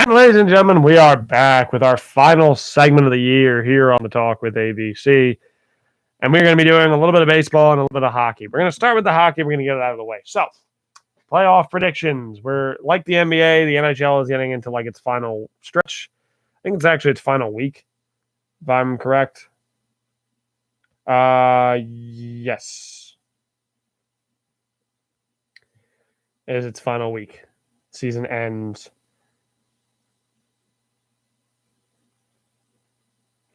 And ladies and gentlemen, we are back with our final segment of the year here on the Talk with AVC. And we're going to be doing a little bit of baseball and a little bit of hockey. We're going to start with the hockey. We're going to get it out of the way. So, playoff predictions. We're like the NBA, the NHL is getting into like its final stretch. I think it's actually its final week, if I'm correct. Yes. It is its final week. Season ends,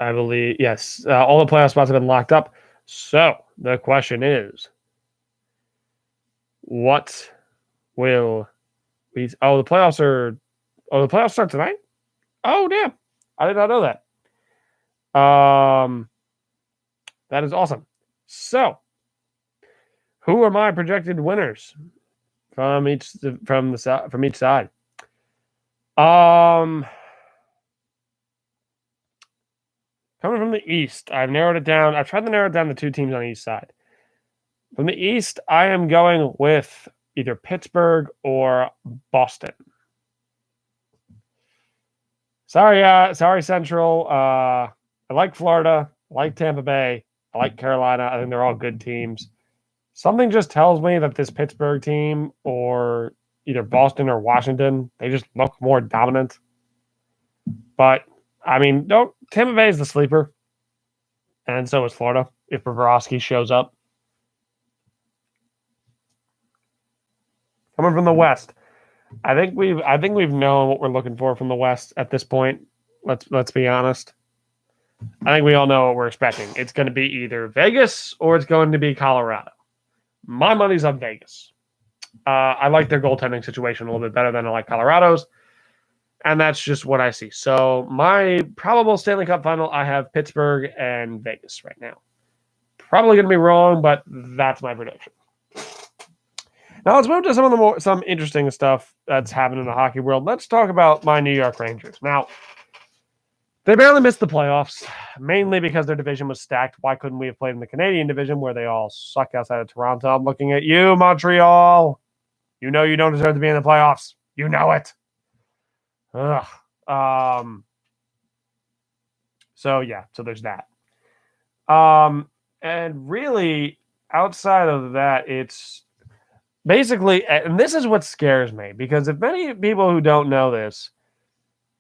I believe. Yes. All the playoff spots have been locked up. So the question is, what will we? Oh, the playoffs are. Oh, the playoffs start tonight. Oh, damn! I did not know that. That is awesome. So, who are my projected winners from each side? Coming from the East, I've narrowed it down. I've tried to narrow it down to two teams on each side. From the East, I am going with either Pittsburgh or Boston. Sorry, Central. I like Florida. I like Tampa Bay. I like Carolina. I think they're all good teams. Something just tells me that this Pittsburgh team or either Boston or Washington, they just look more dominant. But, I mean, Tampa Bay is the sleeper. And so is Florida if Bobrovsky shows up. Coming from the West, I think we've known what we're looking for from the West at this point. Let's be honest. I think we all know what we're expecting. It's going to be either Vegas or it's going to be Colorado. My money's on Vegas. I like their goaltending situation a little bit better than I like Colorado's, and that's just what I see. So my probable Stanley Cup final, I have Pittsburgh and Vegas right now. Probably going to be wrong, but that's my prediction. Now let's move to some interesting stuff that's happened in the hockey world. Let's talk about my New York Rangers. Now, they barely missed the playoffs, mainly because their division was stacked. Why couldn't we have played in the Canadian division where they all suck outside of Toronto? I'm looking at you, Montreal. You know you don't deserve to be in the playoffs. You know it. Ugh. So there's that. And really, outside of that, it's basically, and this is what scares me, because if many people who don't know this,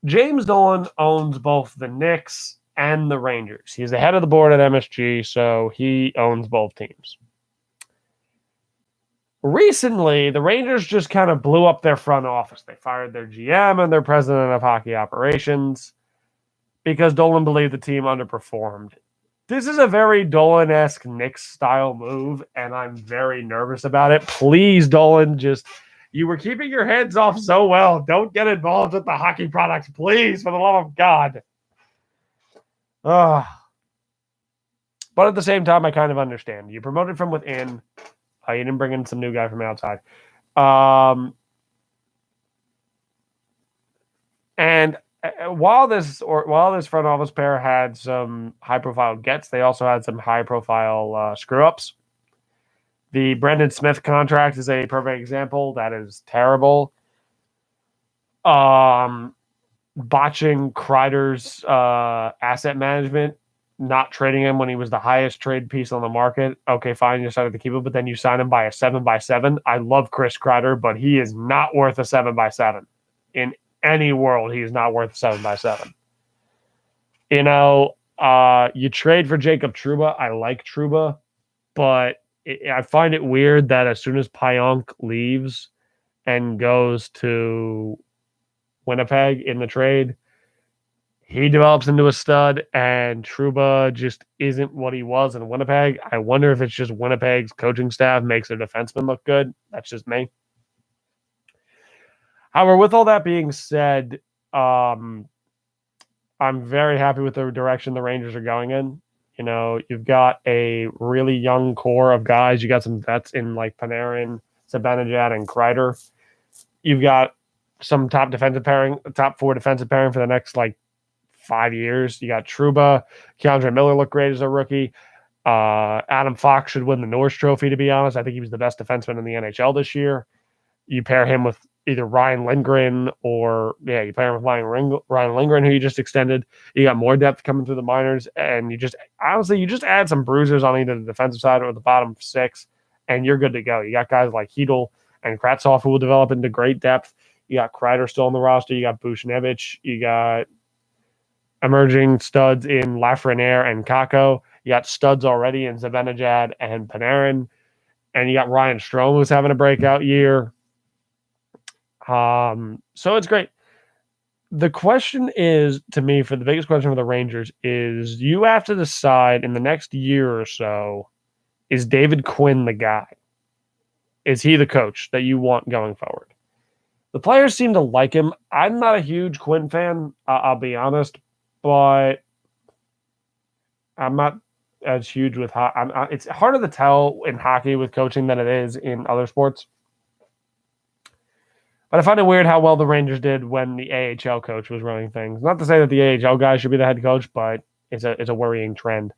James Dolan owns both the Knicks and the Rangers. He's the head of the board at MSG, so he owns both teams. Recently, the Rangers just kind of blew up their front office. They fired their GM and their president of hockey operations because Dolan believed the team underperformed. This is a very Dolan-esque Knicks-style move, and I'm very nervous about it. Please, Dolan, you were keeping your hands off so well. Don't get involved with the hockey products, please, for the love of God. But at the same time, I kind of understand. You promoted from within. You didn't bring in some new guy from outside. And while this front office pair had some high-profile gets, they also had some high-profile screw-ups. The Brendan Smith contract is a perfect example. That is terrible. Botching Kreider's asset management, not trading him when he was the highest trade piece on the market. Okay, fine, you decided to keep him, but then you sign him by a 7x7. I love Chris Kreider, but he is not worth a 7x7. In any world, he is not worth a 7x7. You trade for Jacob Trouba. I like Trouba, but I find it weird that as soon as Pionk leaves and goes to Winnipeg in the trade, he develops into a stud, and Trouba just isn't what he was in Winnipeg. I wonder if it's just Winnipeg's coaching staff makes their defensemen look good. That's just me. However, with all that being said, I'm very happy with the direction the Rangers are going in. You've got a really young core of guys. You got some vets in like Panarin, Zibanejad, and Kreider. You've got some top four defensive pairing for the next 5 years. You got Trouba, Keandre Miller looked great as a rookie. Adam Fox should win the Norris Trophy, to be honest. I think he was the best defenseman in the NHL this year. You pair him with either Ryan Lindgren or you play with Ryan Lindgren, who you just extended. You got more depth coming through the minors, and you just add some bruisers on either the defensive side or the bottom six, and you're good to go. You got guys like Hedel and Kravtsov who will develop into great depth. You got Kreider still on the roster. You got Buchnevich. You got emerging studs in Lafreniere and Kako. You got studs already in Zibanejad and Panarin. And you got Ryan Strome, who's having a breakout year. So it's great. The question is, to me, for the biggest question for the Rangers is you have to decide in the next year or so, is David Quinn the guy? Is he the coach that you want going forward? The players seem to like him. I'm not a huge Quinn fan, I'll be honest, but I'm not as huge with hockey. It's harder to tell in hockey with coaching than it is in other sports. But I find it weird how well the Rangers did when the AHL coach was running things. Not to say that the AHL guy should be the head coach, but it's a worrying trend.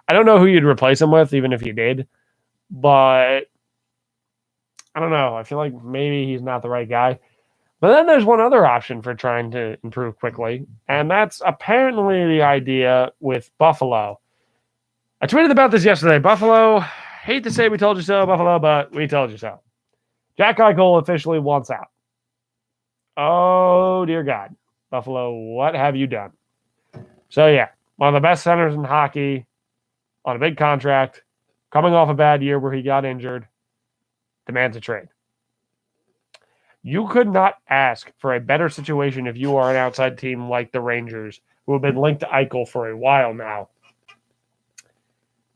I don't know who you'd replace him with, even if you did. But I don't know. I feel like maybe he's not the right guy. But then there's one other option for trying to improve quickly, and that's apparently the idea with Buffalo. I tweeted about this yesterday. Buffalo, hate to say we told you so, Buffalo, but we told you so. Jack Eichel officially wants out. Oh, dear God. Buffalo, what have you done? So, yeah, one of the best centers in hockey on a big contract, coming off a bad year where he got injured, demands a trade. You could not ask for a better situation if you are an outside team like the Rangers, who have been linked to Eichel for a while now.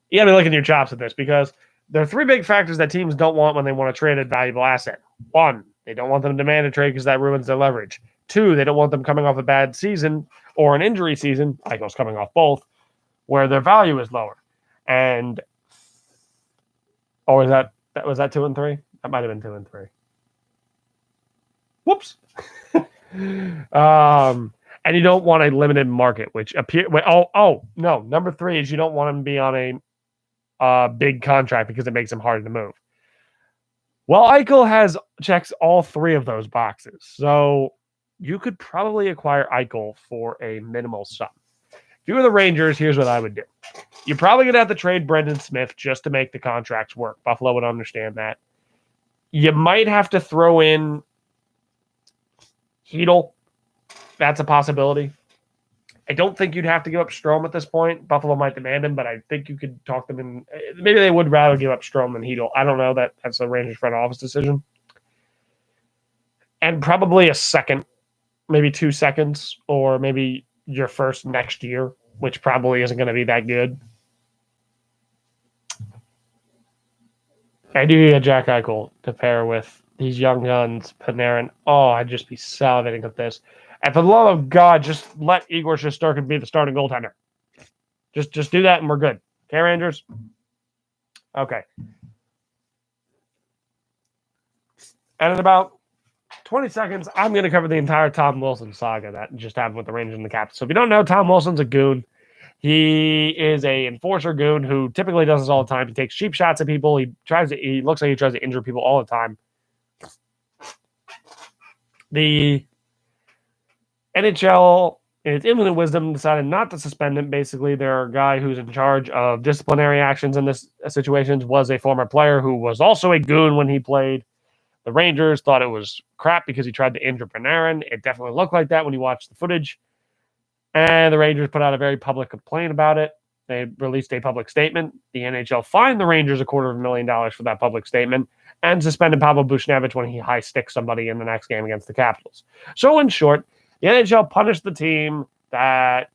You got to be licking your chops at this because there are three big factors that teams don't want when they want to trade a valuable asset. One, they don't want them to demand a trade because that ruins their leverage. Two, they don't want them coming off a bad season or an injury season, Eichel's coming off both, where their value is lower. And, was that 2 and 3? That might have been 2 and 3. Whoops. And you don't want a limited market, which no. Number 3 is you don't want him to be on a big contract because it makes him harder to move. Well, Eichel checks all 3 of those boxes. So you could probably acquire Eichel for a minimal sum. If you were the Rangers, here's what I would do. You're probably going to have to trade Brendan Smith just to make the contracts work. Buffalo would understand that. You might have to throw in Hedel. That's a possibility. I don't think you'd have to give up Strome at this point. Buffalo might demand him, but I think you could talk them in. Maybe they would rather give up Strome than Hedel. I don't know. That's a Rangers front office decision. And probably a second, maybe 2 seconds, or maybe your first next year, which probably isn't going to be that good. I do need a Jack Eichel to pair with these young guns, Panarin. Oh, I'd just be salivating at this. And for the love of God, just let Igor Shesterkin be the starting goaltender. Just do that and we're good. Okay, Rangers? Okay. And in about 20 seconds, I'm going to cover the entire Tom Wilson saga that just happened with the Rangers and the Capitals. So if you don't know, Tom Wilson's a goon. He is a enforcer goon who typically does this all the time. He takes cheap shots at people. He looks like he tries to injure people all the time. The NHL, in its infinite wisdom, decided not to suspend him. Basically, their guy who's in charge of disciplinary actions in this situation was a former player who was also a goon when he played. The Rangers thought it was crap because he tried to injure Panarin. It definitely looked like that when you watched the footage. And the Rangers put out a very public complaint about it. They released a public statement. The NHL fined the Rangers $250,000 for that public statement and suspended Pavel Buchnevich when he high-sticked somebody in the next game against the Capitals. So in short, the NHL punished the team that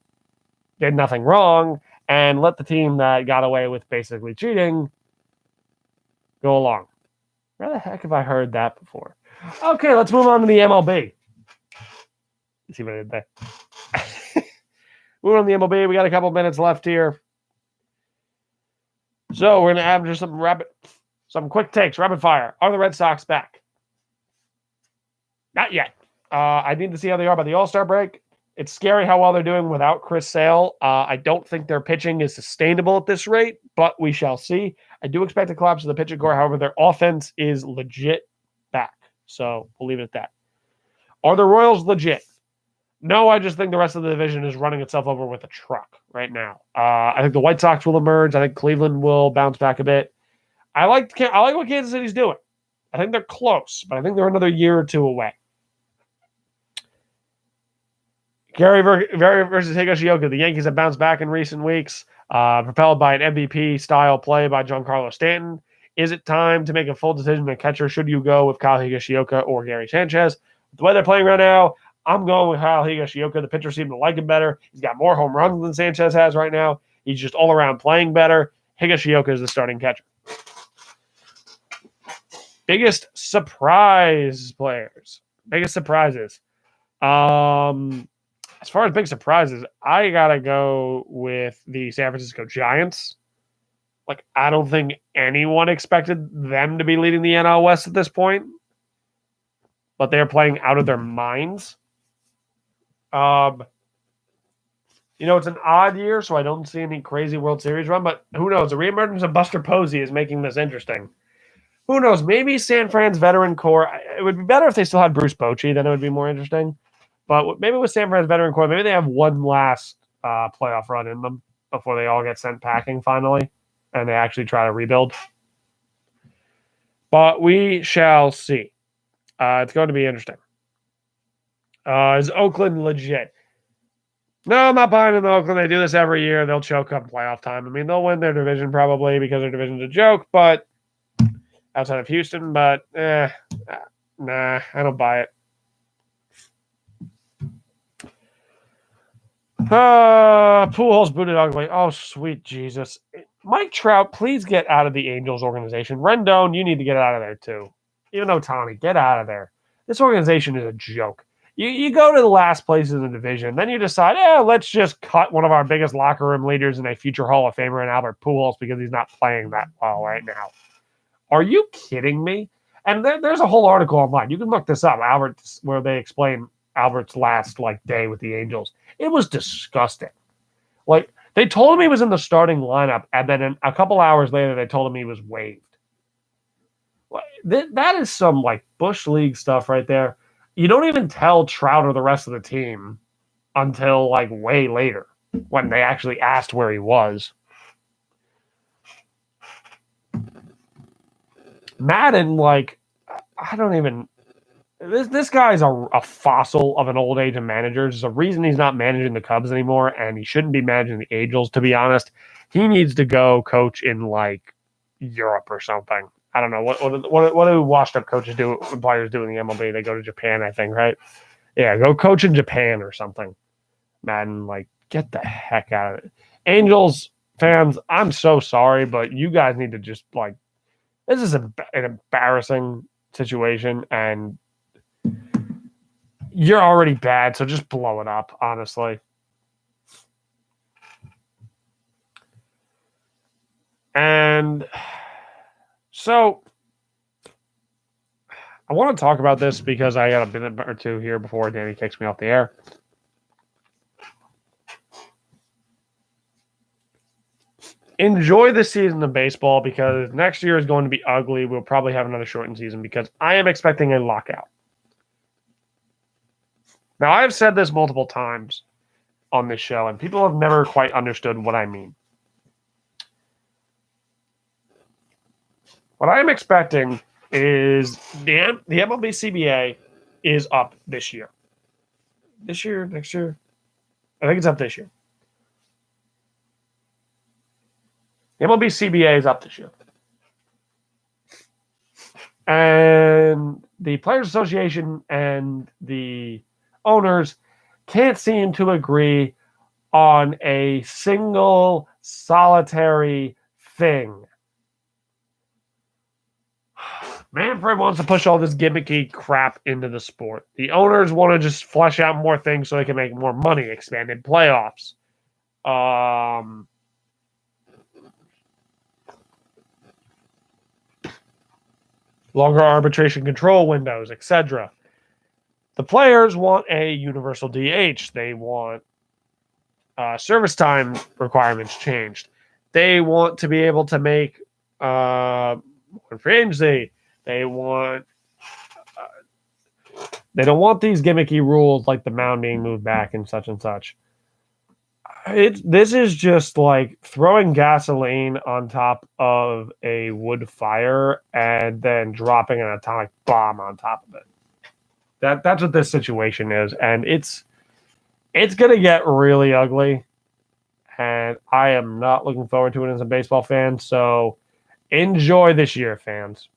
did nothing wrong and let the team that got away with basically cheating go along. Where the heck have I heard that before? Okay, let's move on to the MLB. Let's see what I did there. Moving on to the MLB, we got a couple minutes left here. So we're going to have just some quick takes, rapid fire. Are the Red Sox back? Not yet. I need to see how they are by the All-Star break. It's scary how well they're doing without Chris Sale. I don't think their pitching is sustainable at this rate, but we shall see. I do expect a collapse of the pitching core. However, their offense is legit back. So we'll leave it at that. Are the Royals legit? No, I just think the rest of the division is running itself over with a truck right now. I think the White Sox will emerge. I think Cleveland will bounce back a bit. I like what Kansas City's doing. I think they're close, but I think they're another year or two away. Gary versus Higashioka. The Yankees have bounced back in recent weeks, propelled by an MVP-style play by Giancarlo Stanton. Is it time to make a full decision on catcher? Should you go with Kyle Higashioka or Gary Sanchez? The way they're playing right now, I'm going with Kyle Higashioka. The pitchers seem to like him better. He's got more home runs than Sanchez has right now. He's just all around playing better. Higashioka is the starting catcher. Biggest surprise players. Biggest surprises. As far as big surprises, I gotta go with the San Francisco Giants. Like, I don't think anyone expected them to be leading the NL West at this point, but they're playing out of their minds. It's an odd year, so I don't see any crazy World Series run, but who knows? The reemergence of Buster Posey is making this interesting. Who knows? Maybe San Fran's veteran core. It would be better if they still had Bruce Bochy. Then it would be more interesting. But maybe with San Fran's veteran core, maybe they have one last playoff run in them before they all get sent packing finally, and they actually try to rebuild. But we shall see. It's going to be interesting. Is Oakland legit? No, I'm not buying into Oakland. They do this every year. They'll choke up playoff time. I mean, they'll win their division probably because their division's a joke, but outside of Houston, but nah, I don't buy it. Pujols booted ugly. Oh, sweet Jesus. Mike Trout, please get out of the Angels organization. Rendon, you need to get out of there too. Even though Tony, get out of there. This organization is a joke. You go to the last place in the division, then you decide, let's just cut one of our biggest locker room leaders and a future Hall of Famer in Albert Pujols because he's not playing that well right now. Are you kidding me? And there's a whole article online. You can look this up, where they explain Albert's last day with the Angels. It was disgusting. They told him he was in the starting lineup, and then a couple hours later, they told him he was waived. That is some Bush League stuff right there. You don't even tell Trout or the rest of the team until way later when they actually asked where he was. Madden, I don't even. This guy's a fossil of an old age of managers. There's a reason he's not managing the Cubs anymore, and he shouldn't be managing the Angels, to be honest. He needs to go coach in Europe or something. I don't know what do washed-up coaches do when players do in the MLB. They go to Japan, I think, right? Yeah, go coach in Japan or something. Madden, get the heck out of it. Angels fans, I'm so sorry, but you guys need to just this is an embarrassing situation, and you're already bad, so just blow it up, honestly. And so I want to talk about this because I got a minute or two here before Danny kicks me off the air. Enjoy the season of baseball because next year is going to be ugly. We'll probably have another shortened season because I am expecting a lockout. Now, I've said this multiple times on this show, and people have never quite understood what I mean. What I'm expecting is the MLB CBA is up this year. This year? Next year? I think it's up this year. The MLB CBA is up this year. And the Players Association and the owners can't seem to agree on a single solitary thing. Manfred wants to push all this gimmicky crap into the sport. The owners want to just flesh out more things so they can make more money, expanded playoffs. Longer arbitration control windows, etc. The players want a universal DH. They want service time requirements changed. They want to be able to make more free agency. They want They don't want these gimmicky rules like the mound being moved back and such and such. This is just like throwing gasoline on top of a wood fire and then dropping an atomic bomb on top of it. That's what this situation is, and it's gonna get really ugly. And I am not looking forward to it as a baseball fan. So enjoy this year, fans.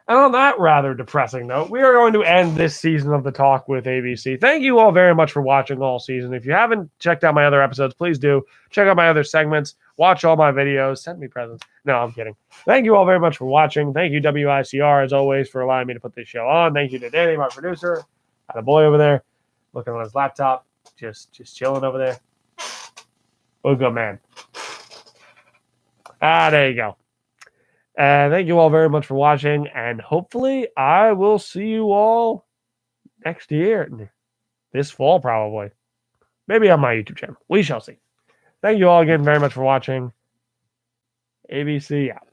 And on that rather depressing note, we are going to end this season of the Talk with ABC. Thank you all very much for watching all season. If you haven't checked out my other episodes, please do. Check out my other segments. Watch all my videos. Send me presents. No, I'm kidding. Thank you all very much for watching. Thank you, WICR, as always, for allowing me to put this show on. Thank you to Danny, my producer. Got a boy over there looking on his laptop, just chilling over there. Oh, good man. There you go. Thank you all very much for watching, and hopefully I will see you all next year. This fall, probably. Maybe on my YouTube channel. We shall see. Thank you all again very much for watching. ABC out.